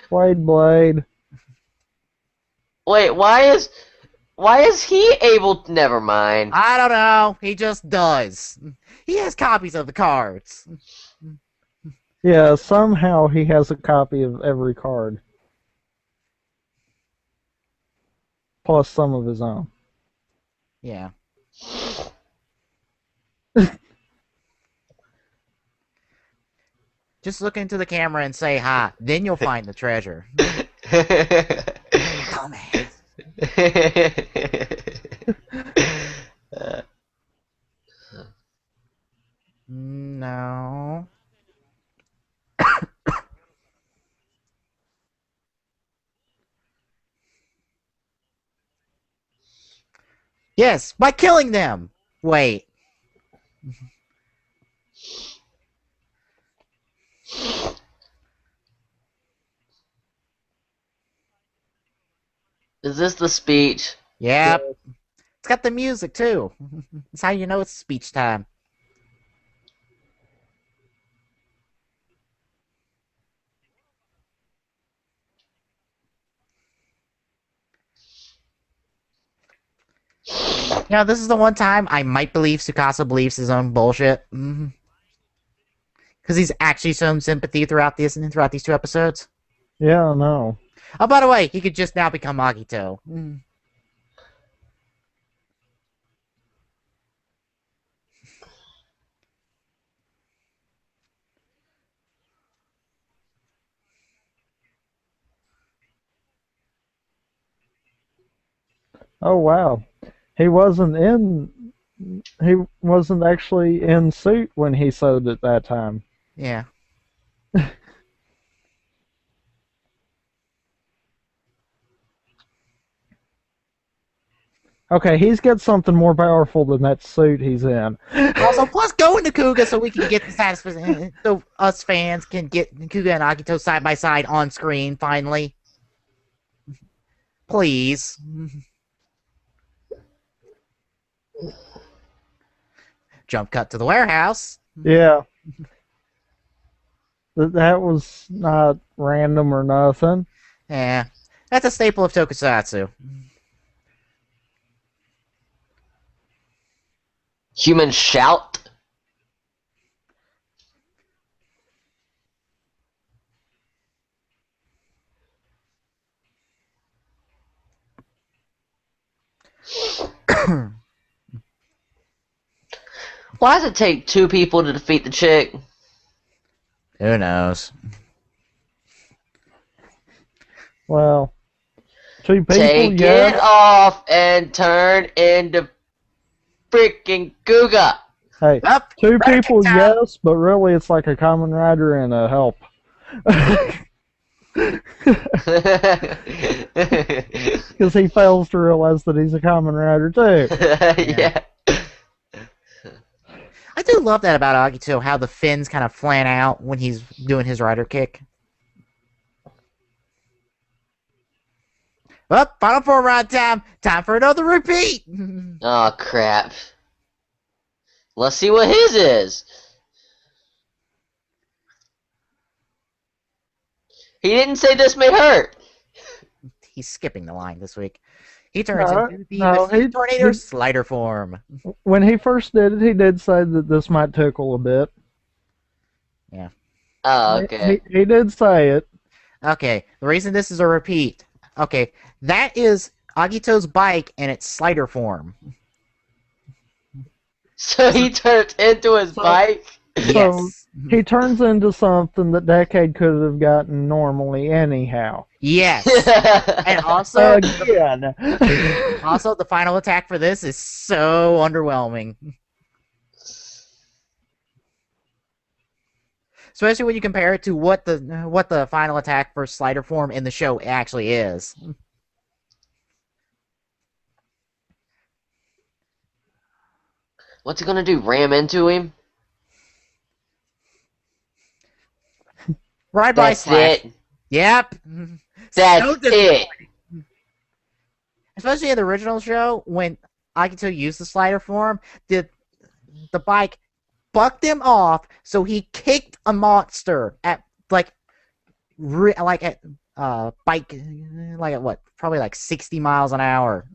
Blade. Wait, why is he able to, never mind. I don't know. He just does. He has copies of the cards. Yeah, somehow he has a copy of every card. Plus some of his own. Yeah. Just look into the camera and say hi. Then you'll find the treasure. Dumbass. No. Yes, by killing them. Wait. Is this the speech? Yep. It's got the music too. That's how you know it's speech time. You know, this is the one time I might believe Tsukasa believes his own bullshit. Because he's actually shown sympathy throughout these 2 episodes. Yeah, no. Oh, by the way, he could just now become Agito. Oh wow. He wasn't in. He wasn't actually in suit when he sewed at that time. Yeah. Okay, he's got something more powerful than that suit he's in. Also, plus go into Kuga so we can get the satisfaction. So us fans can get Kuga and Agito side by side on screen finally. Please. Jump cut to the warehouse. Yeah. That was not random or nothing. Yeah. That's a staple of Tokusatsu. Human shout? Why does it take 2 people to defeat the chick? Who knows? Well, 2 people, Take yes. it off and turn into freaking Kuga. Hey, Up, 2 people, time. yes, but really it's like a Kamen Rider and a help. Because he fails to realize that he's a Kamen Rider too. Yeah. I do love that about Agito, how the fins kind of flan out when he's doing his rider kick. Up, final 4 round time. Time for another repeat. Oh crap. Let's see what his is. He didn't say this may hurt. He's skipping the line this week. He turns into the no, Tornado Slider form. When he first did it, he did say that this might tickle a bit. Yeah. Oh, okay. He did say it. Okay, the reason this is a repeat. Okay, that is Agito's bike in its slider form. So he turned into his bike? Yes. He turns into something that Decade could have gotten normally anyhow. Yes. And also, Again. also the final attack for this is so underwhelming. Especially when you compare it to what the final attack for slider form in the show actually is. What's he gonna do? Ram into him? Ride by That's slash. it. Yep. That's So it. Especially in the original show, when Agito used the slider form, the bike bucked him off, so he kicked a monster at bike like at what, probably like 60 miles an hour.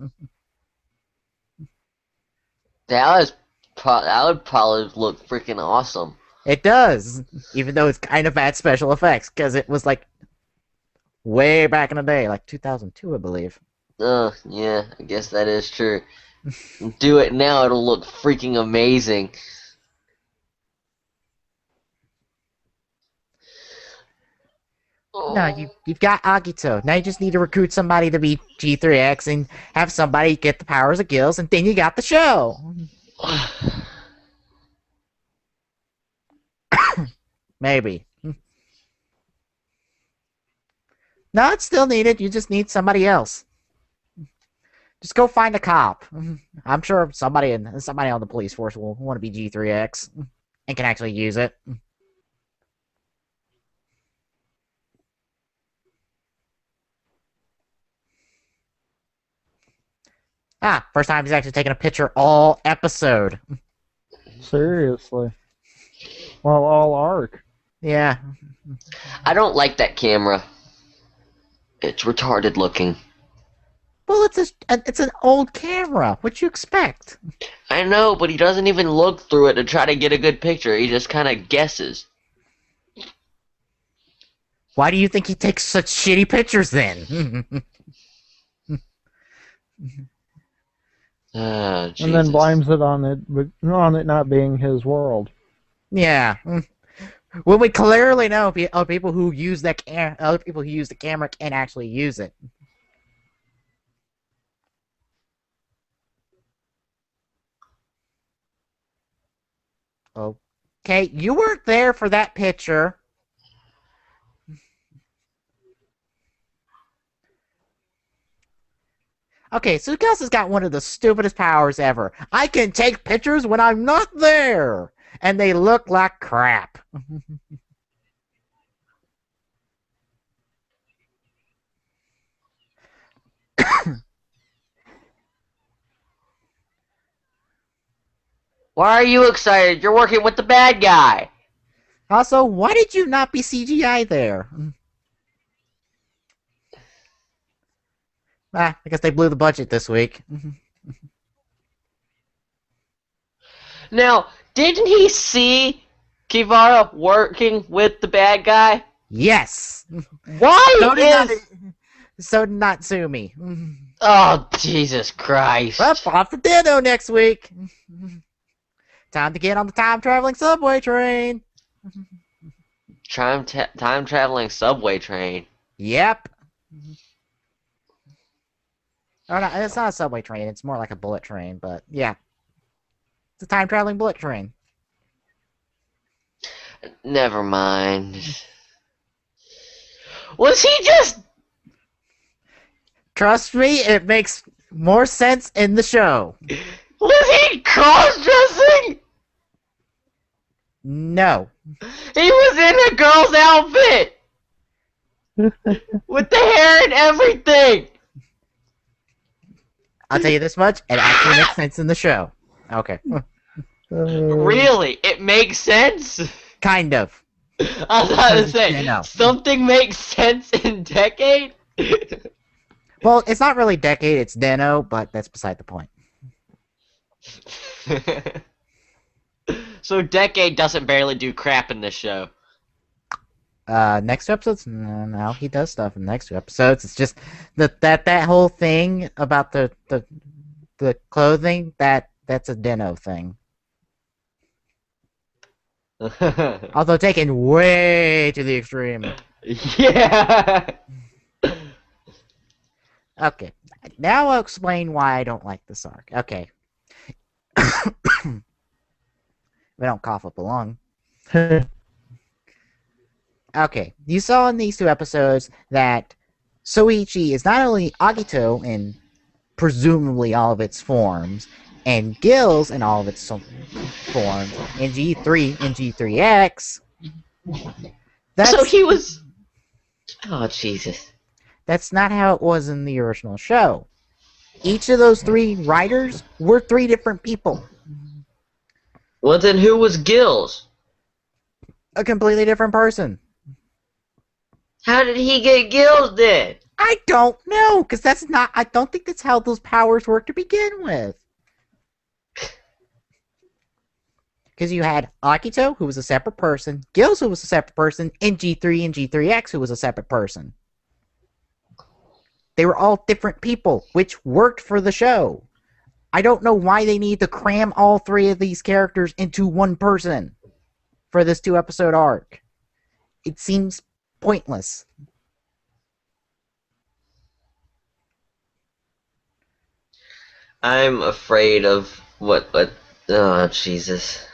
That would probably look freaking awesome. It does, even though it's kind of bad special effects, because it was like way back in the day, like 2002, I believe. Yeah, I guess that is true. Do it now, it'll look freaking amazing. No, you've got Agito. Now you just need to recruit somebody to be G3X and have somebody get the powers of Gills, and then you got the show. Maybe. No, it's still needed. You just need somebody else. Just go find a cop. I'm sure somebody on the police force will want to be G3X and can actually use it. First time he's actually taking a picture all episode. Seriously. Well, all arc. Yeah. I don't like that camera. It's retarded looking. Well, it's an old camera. What'd you expect? I know, but he doesn't even look through it to try to get a good picture. He just kind of guesses. Why do you think he takes such shitty pictures then? And then blames it on it not being his world. Yeah. When we clearly know other people who use the camera can actually use it. Okay, you weren't there for that picture. Okay, so Gus has got one of the stupidest powers ever. I can take pictures when I'm not there, and they look like crap. Why are you excited? You're working with the bad guy. Also, why did you not be CGI there? I guess they blew the budget this week. Now, didn't he see Kivara working with the bad guy? Yes. Why So did not sue me. Oh, Jesus Christ. Well, off to Ditto next week. Time to get on the time-traveling subway train. Time-traveling subway train. Yep. Oh, no, it's not a subway train. It's more like a bullet train, but yeah. It's a time-traveling bullet train. Never mind. Was he just... Trust me, it makes more sense in the show. Was he cross-dressing? No. He was in a girl's outfit! With the hair and everything! I'll tell you this much, it actually makes sense in the show. Okay. Really? It makes sense? Kind of. I was about to say, No. something makes sense in Decade? Well, it's not really Decade, it's Deno, but that's beside the point. So Decade doesn't barely do crap in this show. Next two episodes? No, he does stuff in the next two episodes. It's just that whole thing about the clothing, that's a Deno thing. Although taken way to the extreme. Yeah! Okay. Now I'll explain why I don't like this arc. Okay. We don't cough up a lung. Okay. You saw in these two episodes that Soichi is not only Agito in presumably all of its forms, and Gills in all of its forms, in G3 and G3X. So he was... Oh, Jesus. That's not how it was in the original show. Each of those three writers were three different people. Well, then who was Gills? A completely different person. How did he get Gills then? I don't know, because I don't think that's how those powers work to begin with. Because you had Akito, who was a separate person, Gills, who was a separate person, and G3 and G3X, who was a separate person. They were all different people, which worked for the show. I don't know why they need to cram all three of these characters into one person for this 2-episode arc. It seems pointless. I'm afraid of what oh, Jesus.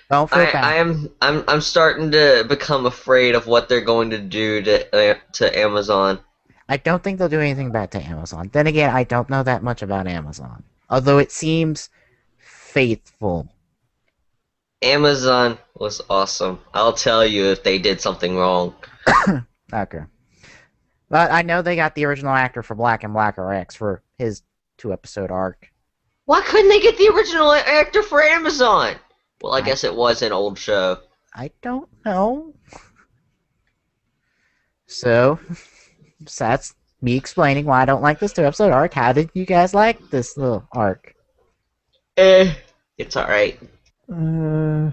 Don't feel bad. I'm starting to become afraid of what they're going to do to Amazon. I don't think they'll do anything bad to Amazon. Then again, I don't know that much about Amazon. Although it seems faithful. Amazon was awesome. I'll tell you if they did something wrong. Okay. But I know they got the original actor for Black and Black RX for his 2-episode arc. Why couldn't they get the original actor for Amazon? Well, I I- guess it was an old show. I don't know. So that's me explaining why I don't like this 2-episode arc. How did you guys like this little arc? It's alright. Uh,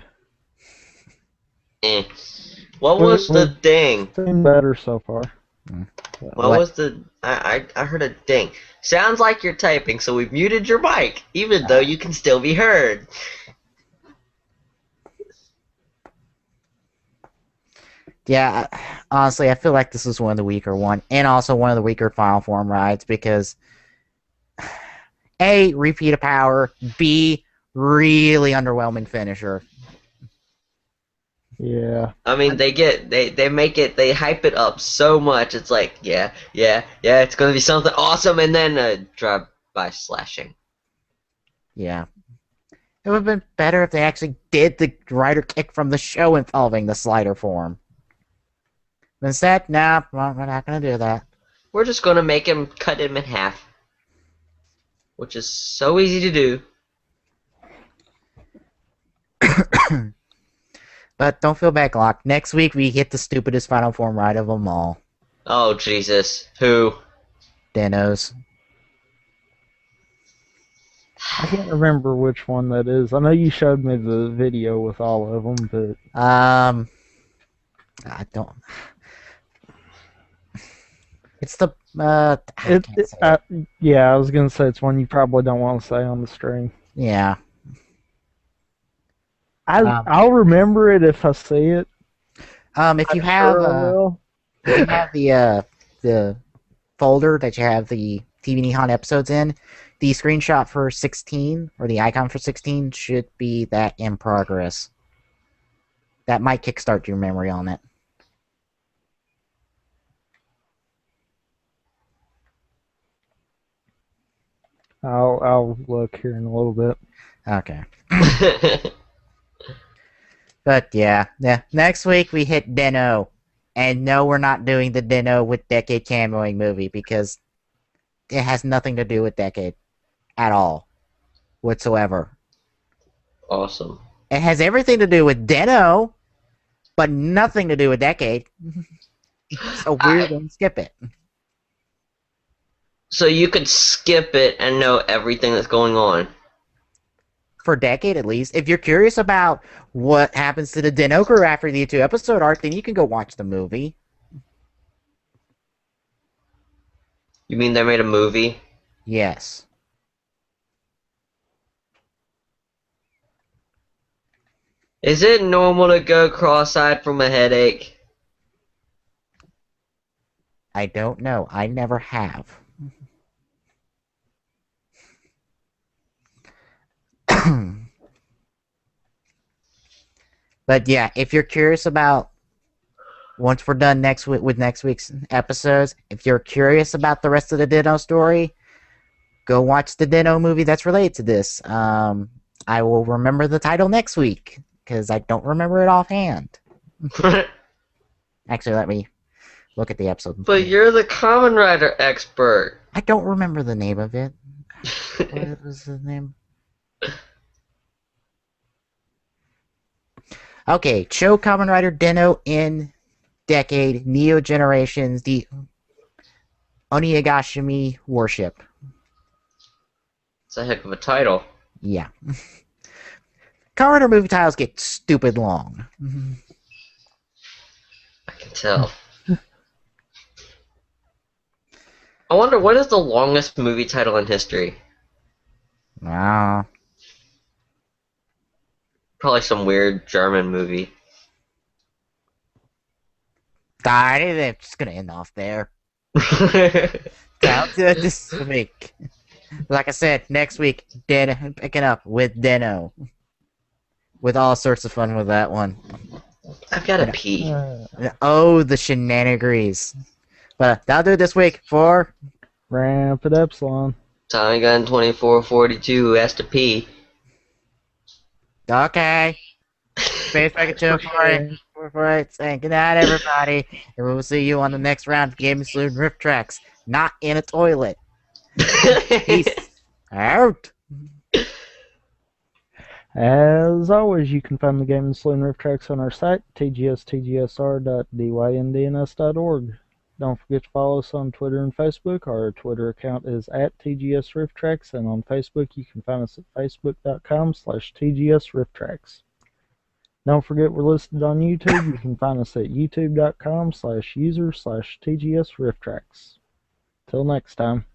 Eh. What was the ding? been better so far. What was the... I heard a ding. Sounds like you're typing, so we've muted your mic, even though you can still be heard. Yeah, honestly, I feel like this is one of the weaker one, and also one of the weaker Final Form rides because A, repeat of power, B, really underwhelming finisher. Yeah. I mean, they make it, they hype it up so much, it's like, yeah, it's gonna be something awesome, and then drive-by slashing. Yeah. It would have been better if they actually did the rider kick from the show involving the slider form. But instead, nah, we're not gonna do that. We're just gonna make him cut him in half. Which is so easy to do. But don't feel bad, Glock. Next week we hit the stupidest Final Form ride of them all. Oh, Jesus. Who? Dinos. I can't remember which one that is. I know you showed me the video with all of them, but I don't. It's the I can't say it. yeah, I was gonna say it's one you probably don't want to say on the stream. Yeah. I'll remember it if I see it. If you I'm have sure I will. if you have the folder that you have the TV Nihon episodes in, the screenshot for 16 or the icon for 16 should be that in progress. That might kickstart your memory on it. I'll look here in a little bit. Okay. But yeah. Next week we hit Dino. And no, we're not doing the Dino with Decade cameoing movie because it has nothing to do with Decade at all whatsoever. Awesome. It has everything to do with Dino, but nothing to do with Decade. So we're going to skip it. So you could skip it and know everything that's going on. For Decade, at least. If you're curious about what happens to the Dino crew after the 2-episode arc, then you can go watch the movie. You mean they made a movie? Yes. Is it normal to go cross-eyed from a headache? I don't know. I never have. But yeah, if you're curious about, once we're done next week with next week's episodes, if you're curious about the rest of the Dino story, go watch the Dino movie that's related to this. I will remember the title next week because I don't remember it offhand. Actually, let me look at the episode. But you're the Kamen Rider expert. I don't remember the name of it. What was the name? Okay, Cho Kamen Rider Dino in Decade Neo Generations, the Onigashimi Warship. It's a heck of a title. Yeah. Kamen Rider movie titles get stupid long. I can tell. I wonder what is the longest movie title in history? Wow. Probably some weird German movie. I'm just gonna end off there. Down to this week. Like I said, next week, picking up with Dino. With all sorts of fun with that one. I've got to pee. Oh, the shenanigans. But that'll do it this week for Rampant Epsilon. Tommy Gun 2442 has to pee. okay. Space Breaker Okay. 248 saying good night, everybody, and we will see you on the next round of Gaming Saloon Rift Tracks, not in a toilet. Peace out. As always, you can find the Gaming Saloon Rift Tracks on our site, tgsr.dynDNS.org. Don't forget to follow us on Twitter and Facebook. Our Twitter account is at TGS Rift Tracks, and on Facebook you can find us at facebook.com/TGS Rift Tracks. Don't forget we're listed on YouTube. You can find us at youtube.com/user/TGS Rift Tracks. Till next time.